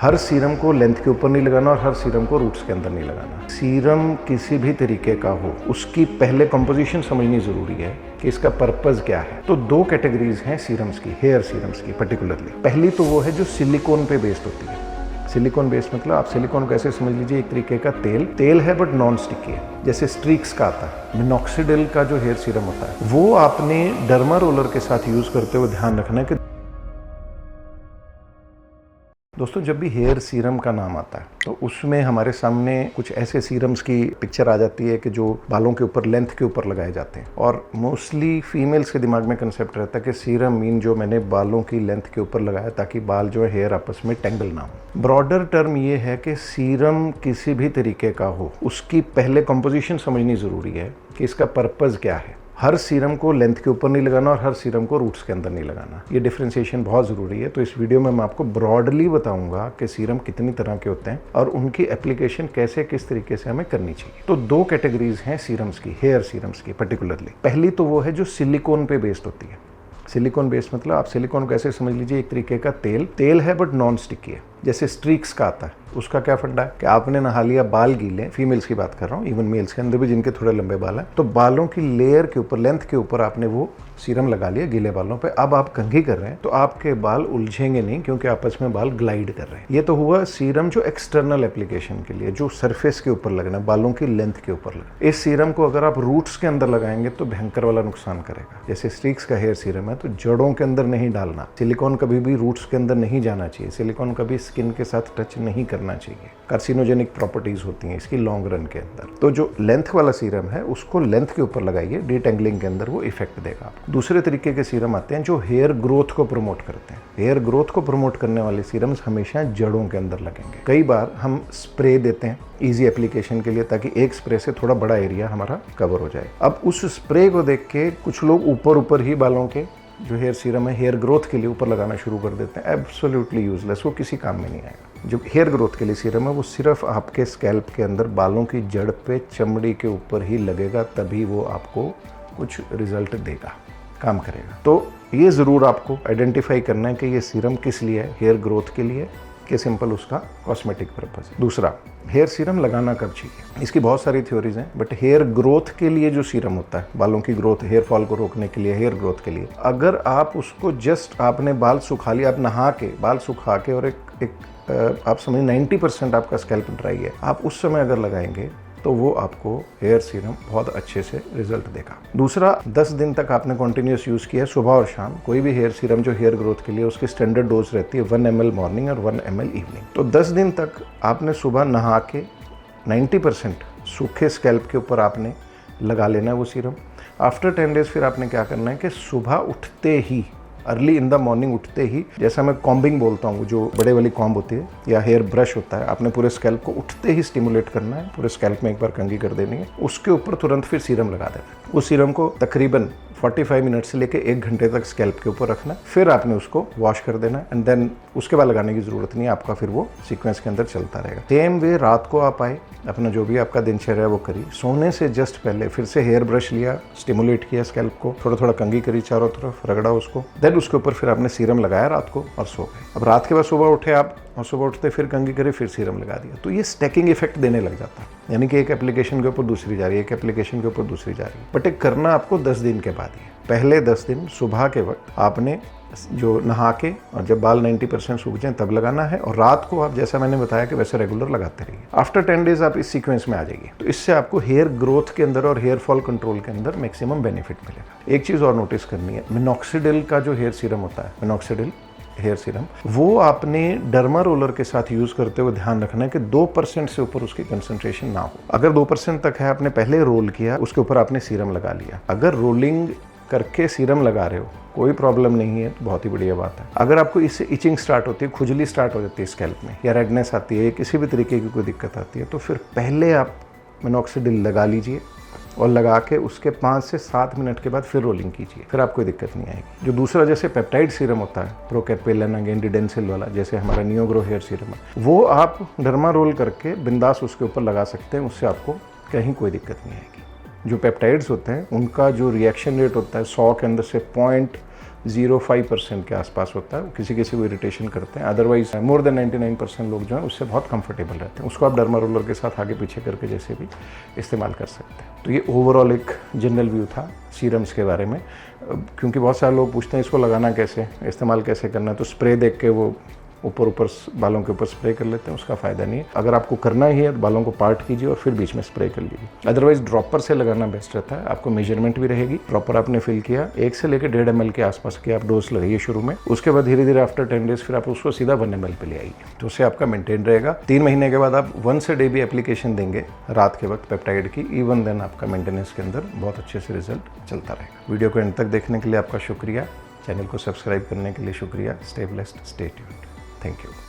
हर serum को length के ऊपर नहीं लगाना और हर सीरम को रूट्स के अंदर नहीं लगाना। सीरम किसी भी तरीके का हो, उसकी पहले कंपोजिशन समझनी ज़रूरी है कि इसका पर्पज़ क्या है। तो दो कैटेगरीज हैं सीरम्स की, हेयर सीरम्स की पर्टिकुलरली। पहली तो वो है जो सिलिकॉन पे बेस्ड होती है। सिलिकॉन बेस्ड मतलब आप सिलिकॉन को ऐसे समझ लीजिए एक तरीके का तेल है बट नॉन स्टिकी है। जैसे स्ट्रीक्स का आता है, मिनॉक्सिडिल का जो हेयर सीरम होता है वो आपने डर्मा रोलर के साथ यूज़ करते हुए ध्यान रखना है कि दोस्तों जब भी हेयर सीरम का नाम आता है तो उसमें हमारे सामने कुछ ऐसे सीरम्स की पिक्चर आ जाती है कि जो बालों के ऊपर लेंथ के ऊपर लगाए जाते हैं। और मोस्टली फीमेल्स के दिमाग में कंसेप्ट रहता है कि सीरम मीन जो मैंने बालों की लेंथ के ऊपर लगाया ताकि बाल जो है हेयर आपस में टेंगल ना हो। ब्रॉडर टर्म ये है कि सीरम किसी भी तरीके का हो, उसकी पहले कंपोजिशन समझनी ज़रूरी है कि इसका पर्पज़ क्या है। हर सीरम को लेंथ के ऊपर नहीं लगाना और हर सीरम को रूट्स के अंदर नहीं लगाना। ये डिफरेंशिएशन बहुत ज़रूरी है। तो इस वीडियो में मैं आपको ब्रॉडली बताऊंगा कि सीरम कितनी तरह के होते हैं और उनकी एप्लीकेशन कैसे किस तरीके से हमें करनी चाहिए। तो दो कैटेगरीज हैं सीरम्स की, हेयर सीरम्स की पर्टिकुलरली। पहली तो वो है जो सिलिकॉन पे बेस्ड होती है। सिलिकॉन बेस्ड मतलब आप सिलिकॉन को ऐसे समझ लीजिए एक तरीके का तेल है बट नॉन स्टिकी है। जैसे स्ट्रीक्स का आता है, उसका क्या फंडा है कि आपने नहा लिया, बाल गीले, फीमेल्स की बात कर रहा हूँ, इवन मेल्स के अंदर भी जिनके थोड़े लंबे बाल हैं, तो बालों की लेयर के ऊपर, लेंथ के ऊपर आपने वो सीरम लगा लिया गीले बालों पे। अब आप कंघी कर रहे हैं तो आपके बाल उलझेंगे नहीं क्योंकि आपस में बाल ग्लाइड कर रहे हैं। ये तो हुआ सीरम जो एक्सटर्नल एप्लीकेशन के लिए, जो सरफेस के ऊपर लगना है, बालों की लेंथ के ऊपर लगना। इस सीरम को अगर आप रूट्स के अंदर लगाएंगे तो भयंकर वाला नुकसान करेगा। जैसे स्ट्रीक्स का हेयर सीरम है तो जड़ों के अंदर नहीं डालना। सिलिकॉन कभी भी रूट्स के अंदर नहीं जाना चाहिए। सिलिकॉन कभी स्किन के साथ टच नहीं करना चाहिए। कार्सिनोजेनिक प्रॉपर्टीज होती हैं इसकी लॉन्ग रन के अंदर। तो जो लेंथ वाला सीरम है उसको लेंथ के ऊपर लगाइए, डीटेंगलिंग के अंदर वो इफेक्ट देगा आपको। दूसरे तरीके के सीरम आते हैं जो हेयर ग्रोथ को प्रमोट करते हैं। हेयर ग्रोथ को प्रमोट करने वाले सीरम्स हमेशा जड़ों के अंदर लगेंगे। कई बार हम स्प्रे देते हैं इजी एप्लीकेशन के लिए ताकि एक स्प्रे से थोड़ा बड़ा एरिया हमारा कवर हो जाए। अब उस स्प्रे को देख के कुछ लोग ऊपर ही बालों के जो हेयर सीरम है हेयर ग्रोथ के लिए ऊपर लगाना शुरू कर देते हैं। एब्सोल्युटली यूजलेस, वो किसी काम में नहीं आएगा। जो हेयर ग्रोथ के लिए सीरम है वो सिर्फ आपके स्कैल्प के अंदर बालों की जड़ पे, चमड़ी के ऊपर ही लगेगा, तभी वो आपको कुछ रिजल्ट देगा, काम करेगा। तो ये ज़रूर आपको आइडेंटिफाई करना है कि ये सीरम किस लिए है, हेयर ग्रोथ के लिए कि सिंपल उसका कॉस्मेटिक पर्पस है। दूसरा, हेयर सीरम लगाना कब चाहिए, इसकी बहुत सारी थ्योरीज हैं, बट हेयर ग्रोथ के लिए जो सीरम होता है, बालों की ग्रोथ, हेयर फॉल को रोकने के लिए, हेयर ग्रोथ के लिए, अगर आप उसको जस्ट आपने बाल सुखा लिया, आप नहा के बाल सुखा के और एक आप समझ 90% आपका स्कैल्प ड्राई है, आप उस समय अगर लगाएंगे तो वो आपको हेयर सीरम बहुत अच्छे से रिजल्ट देगा। दूसरा, 10 दिन तक आपने कॉन्टिन्यूस यूज़ किया, सुबह और शाम, कोई भी हेयर सीरम जो हेयर ग्रोथ के लिए, उसकी स्टैंडर्ड डोज रहती है 1 ml मॉर्निंग और 1 ml इवनिंग। तो 10 दिन तक आपने सुबह नहा के 90% सूखे स्कैल्प के ऊपर आपने लगा लेना है वो सीरम। आफ्टर 10 डेज फिर आपने क्या करना है कि सुबह उठते ही, अर्ली इन द मॉर्निंग उठते ही, जैसा मैं कॉम्बिंग बोलता हूँ, जो बड़े वाली कॉम्ब होती है या हेयर ब्रश होता है, आपने पूरे स्कैल्प को उठते ही स्टिमुलेट करना है, पूरे स्कैल्प में एक बार कंघी कर देनी है, उसके ऊपर तुरंत फिर सीरम लगा देना है। उस सीरम को तकरीबन 45 मिनट से लेकर 1 घंटे तक स्कैल्प के ऊपर रखना, फिर आपने उसको वॉश कर देना एंड देन उसके बाद लगाने की ज़रूरत नहीं है, आपका फिर वो सीक्वेंस के अंदर चलता रहेगा। सेम वे रात को आप आए, अपना जो भी आपका दिनचर्या है वो करिए, सोने से जस्ट पहले फिर से हेयर ब्रश लिया, स्टिमुलेट किया स्कैल्प को, थोड़ा थोड़ा कंघी करी, चारों तरफ रगड़ा उसको, देन उसके ऊपर फिर आपने सीरम लगाया रात को और सो गए। अब रात के बाद सुबह उठे आप और सुबह उठते फिर कंघी करे, फिर सीरम लगा दिया, तो ये स्टैकिंग इफेक्ट देने लग जाता है, यानी कि एक एप्लीकेशन के ऊपर दूसरी जा रही है, एक एप्लीकेशन के ऊपर दूसरी जा रही है। बट एक करना आपको 10 दिन के बाद ही है। पहले 10 दिन सुबह के वक्त आपने जो नहा के और जब बाल 90% सूख जाएं तब लगाना है, और रात को आप जैसा मैंने बताया कि वैसे रेगुलर लगाते रहिए। आफ्टर 10 डेज आप इस सीक्वेंस में आ जाइए, तो इससे आपको हेयर ग्रोथ के अंदर और हेयर फॉल कंट्रोल के अंदर मैक्सिमम बेनिफिट मिलेगा। एक चीज़ और नोटिस करनी है, मिनॉक्सिडिल का जो हेयर सीरम होता है, मिनॉक्सिडिल हेयर सीरम, वो आपने डर्मा रोलर के साथ यूज़ करते हुए ध्यान रखना है कि 2% से ऊपर उसकी कंसंट्रेशन ना हो। अगर 2% तक है, आपने पहले रोल किया, उसके ऊपर आपने सीरम लगा लिया। अगर रोलिंग करके सीरम लगा रहे हो, कोई प्रॉब्लम नहीं है, तो बहुत ही बढ़िया बात है। अगर आपको इससे इचिंग स्टार्ट होती है, खुजली स्टार्ट हो जाती है स्कैल्प में, या रेडनेस आती है, किसी भी तरीके की कोई दिक्कत आती है, तो फिर पहले आप मिनॉक्सिडिल लगा लीजिए और लगा के उसके 5 से 7 मिनट के बाद फिर रोलिंग कीजिए, फिर आपको दिक्कत नहीं आएगी। जो दूसरा जैसे पेप्टाइड सीरम होता है, प्रोकैपेलन अगेंडिडेंसिल वाला, जैसे हमारा नियोग्रो हेयर सीरम है, वो आप डर्मा रोल करके बिंदास उसके ऊपर लगा सकते हैं, उससे आपको कहीं कोई दिक्कत नहीं आएगी। जो पेप्टाइड्स होते हैं उनका जो रिएक्शन रेट होता है 100 के अंदर से 0.05% के आसपास होता है, किसी किसी को इरिटेशन करते हैं, अदरवाइज मोर देन 99% लोग जो हैं उससे बहुत कंफर्टेबल रहते हैं। उसको आप डर्मा रोलर के साथ आगे पीछे करके जैसे भी इस्तेमाल कर सकते हैं। तो ये ओवरऑल एक जनरल व्यू था सीरम्स के बारे में। क्योंकि बहुत सारे लोग पूछते हैं इसको लगाना कैसे, इस्तेमाल कैसे करना है, तो स्प्रे देख के वो ऊपर बालों के ऊपर स्प्रे कर लेते हैं, उसका फ़ायदा नहीं है। अगर आपको करना ही है तो बालों को पार्ट कीजिए और फिर बीच में स्प्रे कर लीजिए। अदरवाइज ड्रॉपर से लगाना बेस्ट रहता है, आपको मेजरमेंट भी रहेगी। ड्रॉपर आपने फिल किया, 1 से लेकर 1.5 ml के आसपास के आप डोज लगाइए शुरू में, उसके बाद धीरे धीरे आफ्टर 10 डेज फिर आप उसको सीधा 1 ml पे ले आइए, तो उससे आपका मेंटेन रहेगा। 3 महीने के बाद आप 1 से डे भी एप्लीकेशन देंगे रात के वक्त पेप्टाइड की, इवन देन आपका मेंटेनेंस के अंदर बहुत अच्छे से रिजल्ट चलता रहेगा। वीडियो को एंड तक देखने के लिए आपका शुक्रिया, चैनल को सब्सक्राइब करने के लिए शुक्रिया। Stay blessed, stay tuned, thank you.